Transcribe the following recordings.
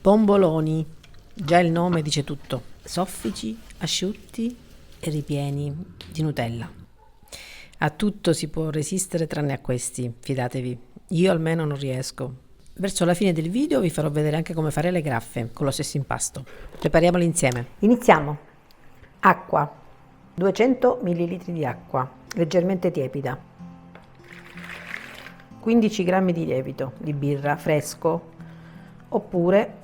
Bomboloni, già il nome dice tutto, soffici, asciutti e ripieni di Nutella. A tutto si può resistere tranne a questi, fidatevi, io almeno non riesco. Verso la fine del video vi farò vedere anche come fare le graffe con lo stesso impasto. Prepariamole insieme. Iniziamo. Acqua, 200 ml di acqua, leggermente tiepida. 15 g di lievito di birra fresco oppure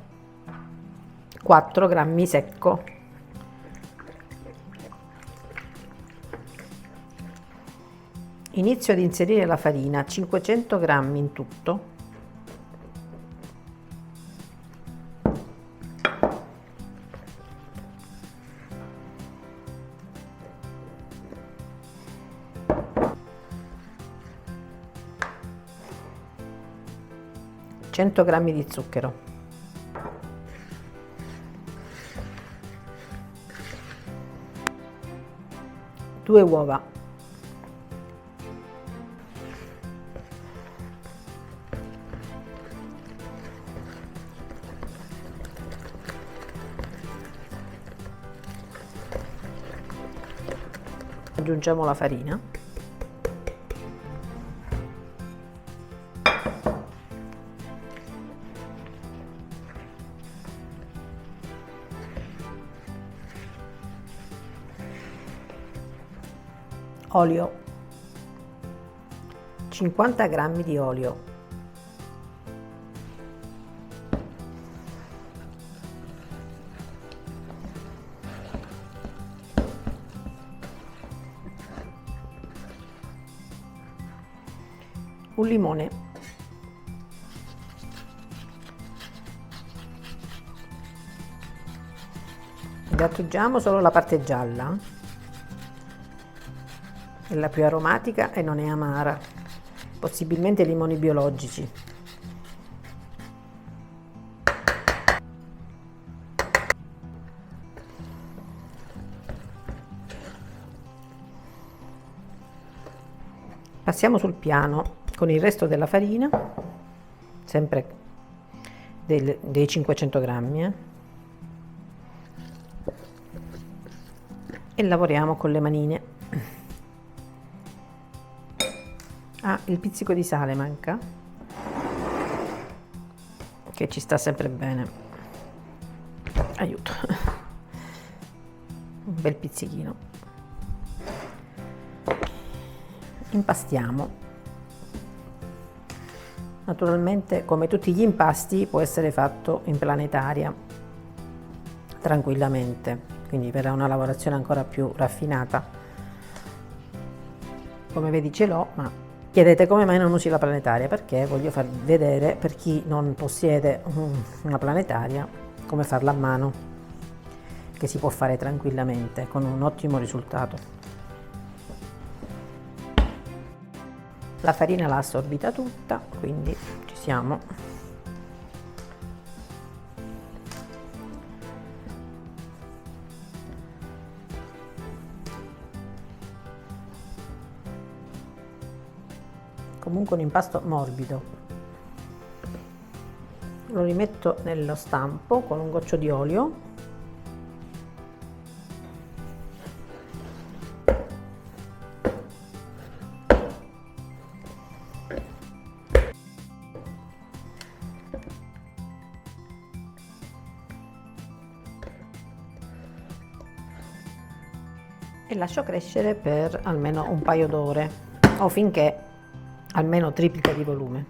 4 grammi secco. Inizio ad inserire la farina, 500 g in tutto. Cento grammi di zucchero, 2 uova, aggiungiamo la farina, olio, 50 g di olio, un limone, grattugiamo solo la parte gialla, è la più aromatica e non è amara, possibilmente limoni biologici. Passiamo sul piano con il resto della farina, sempre dei 500 grammi, e lavoriamo con le manine. Ah, il pizzico di sale manca, che ci sta sempre bene, aiuto, un bel pizzichino. Impastiamo. Naturalmente, come tutti gli impasti, può essere fatto in planetaria tranquillamente, quindi verrà una lavorazione ancora più raffinata. Come vedi ce l'ho, ma chiedete come mai non usi la planetaria, perché voglio far vedere, per chi non possiede una planetaria, come farla a mano, che si può fare tranquillamente con un ottimo risultato. La farina l'ha assorbita tutta, quindi ci siamo. Comunque un impasto morbido. Lo rimetto nello stampo con un goccio di olio. E lascio crescere per almeno un paio d'ore o finché almeno triplica di volume.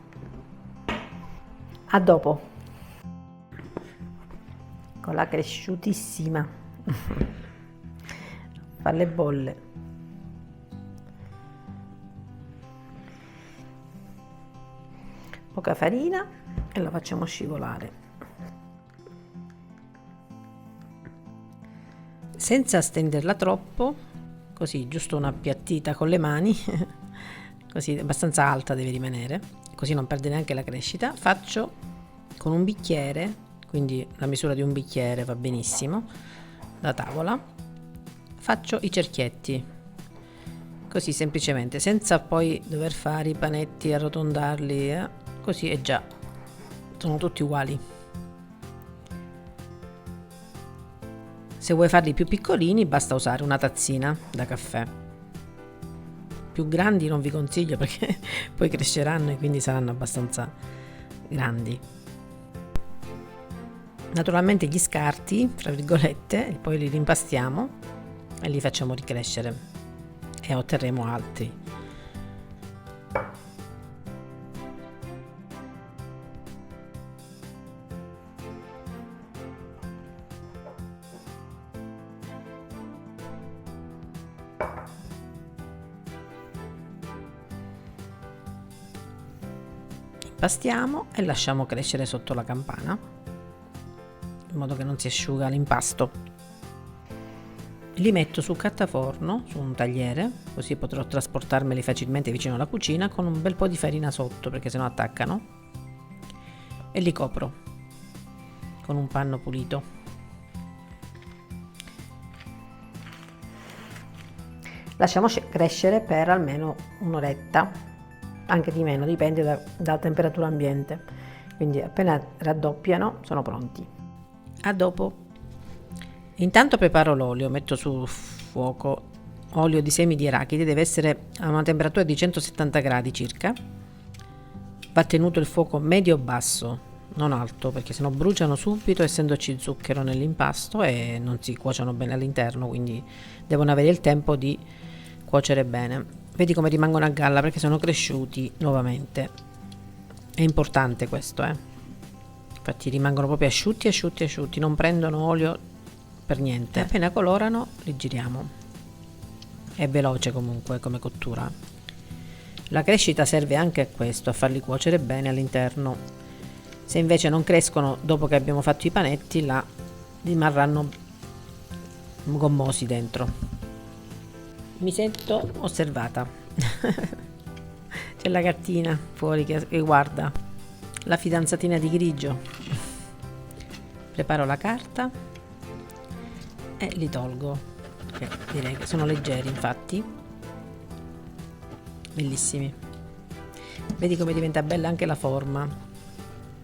A dopo, con la cresciutissima. Fa le bolle. Poca farina e la facciamo scivolare. Senza stenderla troppo, così giusto una appiattita con le mani. Così abbastanza alta deve rimanere, così non perde neanche la crescita. Faccio con un bicchiere, quindi la misura di un bicchiere va benissimo, da tavola, faccio i cerchietti, così semplicemente, senza poi dover fare i panetti, arrotondarli, così è già, sono tutti uguali. Se vuoi farli più piccolini basta usare una tazzina da caffè. Più grandi non vi consiglio perché poi cresceranno e quindi saranno abbastanza grandi. Naturalmente gli scarti, tra virgolette, e poi li rimpastiamo e li facciamo ricrescere e otterremo altri. Impastiamo e lasciamo crescere sotto la campana in modo che non si asciuga l'impasto. Li metto sul cattaforno, su un tagliere, così potrò trasportarmeli facilmente vicino alla cucina con un bel po' di farina sotto perché sennò attaccano, e li copro con un panno pulito. Lasciamo crescere per almeno un'oretta, anche di meno, dipende dalla temperatura ambiente, quindi appena raddoppiano sono pronti. A dopo. Intanto preparo l'olio, metto sul fuoco olio di semi di arachidi, deve essere a una temperatura di 170 gradi circa, va tenuto il fuoco medio-basso, non alto, perché sennò bruciano subito essendoci zucchero nell'impasto e non si cuociono bene all'interno, quindi devono avere il tempo di cuocere bene. Vedi come rimangono a galla perché sono cresciuti nuovamente. È importante questo, infatti rimangono proprio asciutti, non prendono olio per niente. Appena colorano li giriamo. È veloce comunque come cottura. La crescita serve anche a questo, a farli cuocere bene all'interno. Se invece non crescono dopo che abbiamo fatto i panetti, là rimarranno gommosi dentro. Mi sento osservata. C'è la gattina fuori che guarda, la fidanzatina di grigio. Preparo la carta e li tolgo, che direi che sono leggeri, infatti bellissimi. Vedi come diventa bella anche la forma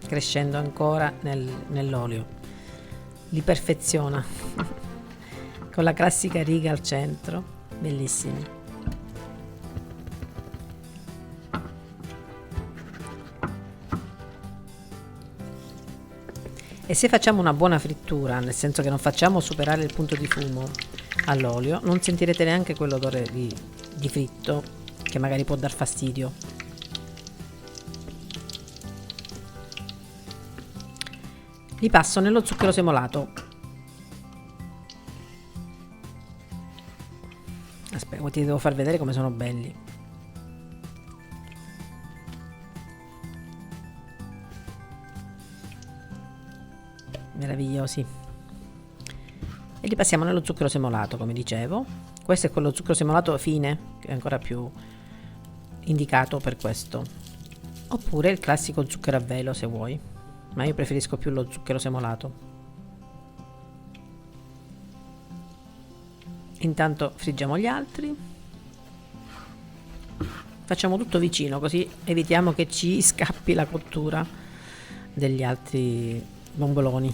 crescendo ancora nell'olio, li perfeziona con la classica riga al centro. Bellissimi. E se facciamo una buona frittura, nel senso che non facciamo superare il punto di fumo all'olio, non sentirete neanche quell'odore di fritto che magari può dar fastidio. Li passo nello zucchero semolato. Aspetta, ti devo far vedere come sono belli. Meravigliosi. E li passiamo nello zucchero semolato, come dicevo. Questo è quello zucchero semolato fine, che è ancora più indicato per questo. Oppure il classico zucchero a velo se vuoi, ma io preferisco più lo zucchero semolato. Intanto friggiamo gli altri, facciamo tutto vicino così evitiamo che ci scappi la cottura degli altri bomboloni.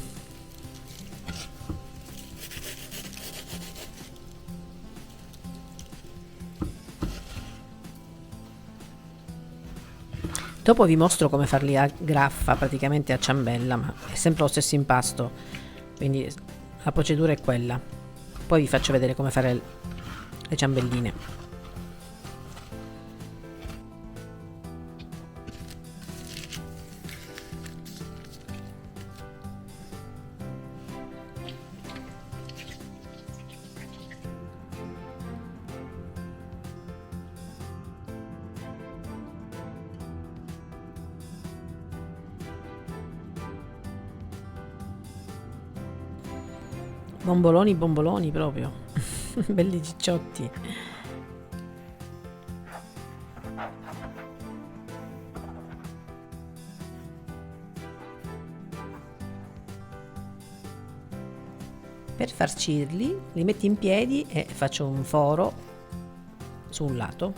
Dopo vi mostro come farli a graffa, praticamente a ciambella, ma è sempre lo stesso impasto, quindi la procedura è quella. Poi vi faccio vedere come fare le ciambelline. Bomboloni proprio. Belli cicciotti. Per farcirli li metti in piedi e faccio un foro su un lato.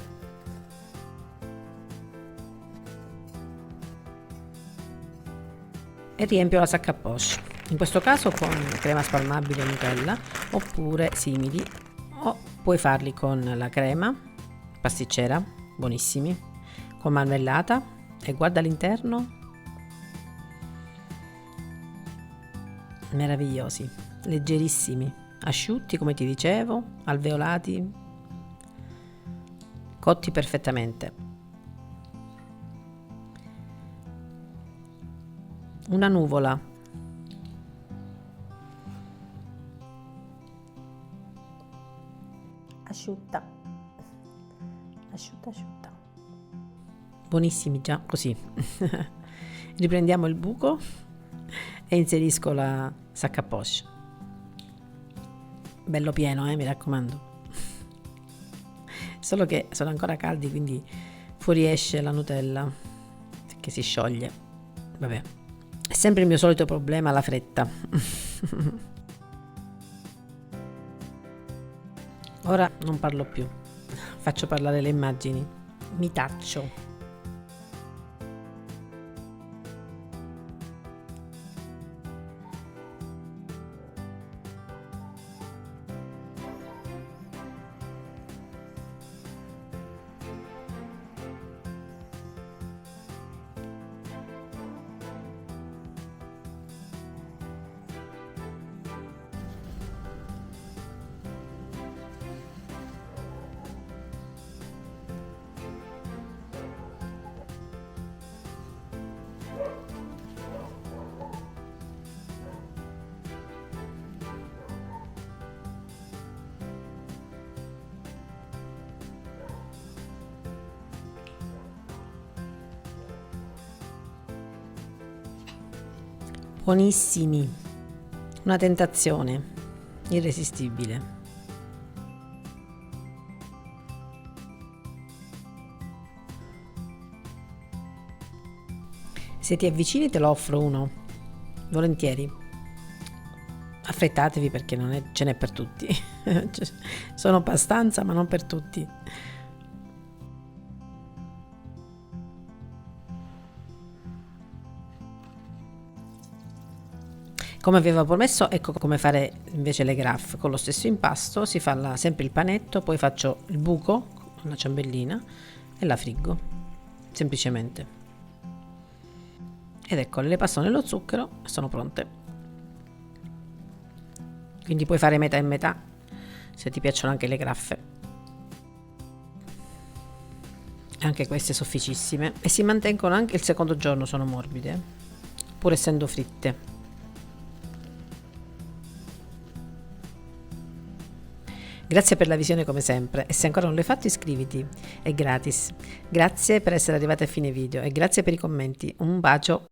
E riempio la sacca a poche. in questo caso con crema spalmabile e Nutella, oppure simili, o puoi farli con la crema pasticcera, buonissimi, con marmellata, e guarda all'interno, meravigliosi, leggerissimi, asciutti come ti dicevo, alveolati, cotti perfettamente. Una nuvola, asciutta, asciutta, buonissimi già così. Riprendiamo il buco e inserisco la sac à poche, bello pieno, mi raccomando. Solo che sono ancora caldi, quindi fuoriesce la Nutella che si scioglie. Vabbè, è sempre il mio solito problema, la fretta. Ora non parlo più, faccio parlare le immagini, mi taccio. Buonissimi, una tentazione irresistibile. Se ti avvicini te lo offro uno, volentieri. Affrettatevi perché ce n'è per tutti. Sono abbastanza, ma non per tutti. Come avevo promesso, ecco come fare invece le graffe. Con lo stesso impasto si fa sempre il panetto, poi faccio il buco con la ciambellina e la friggo, semplicemente. Ed ecco, le passo nello zucchero e sono pronte. Quindi puoi fare metà e metà, se ti piacciono anche le graffe. Anche queste sofficissime e si mantengono anche il secondo giorno, sono morbide, pur essendo fritte. Grazie per la visione come sempre, e se ancora non l'hai fatto iscriviti, è gratis. Grazie per essere arrivati a fine video e grazie per i commenti. Un bacio!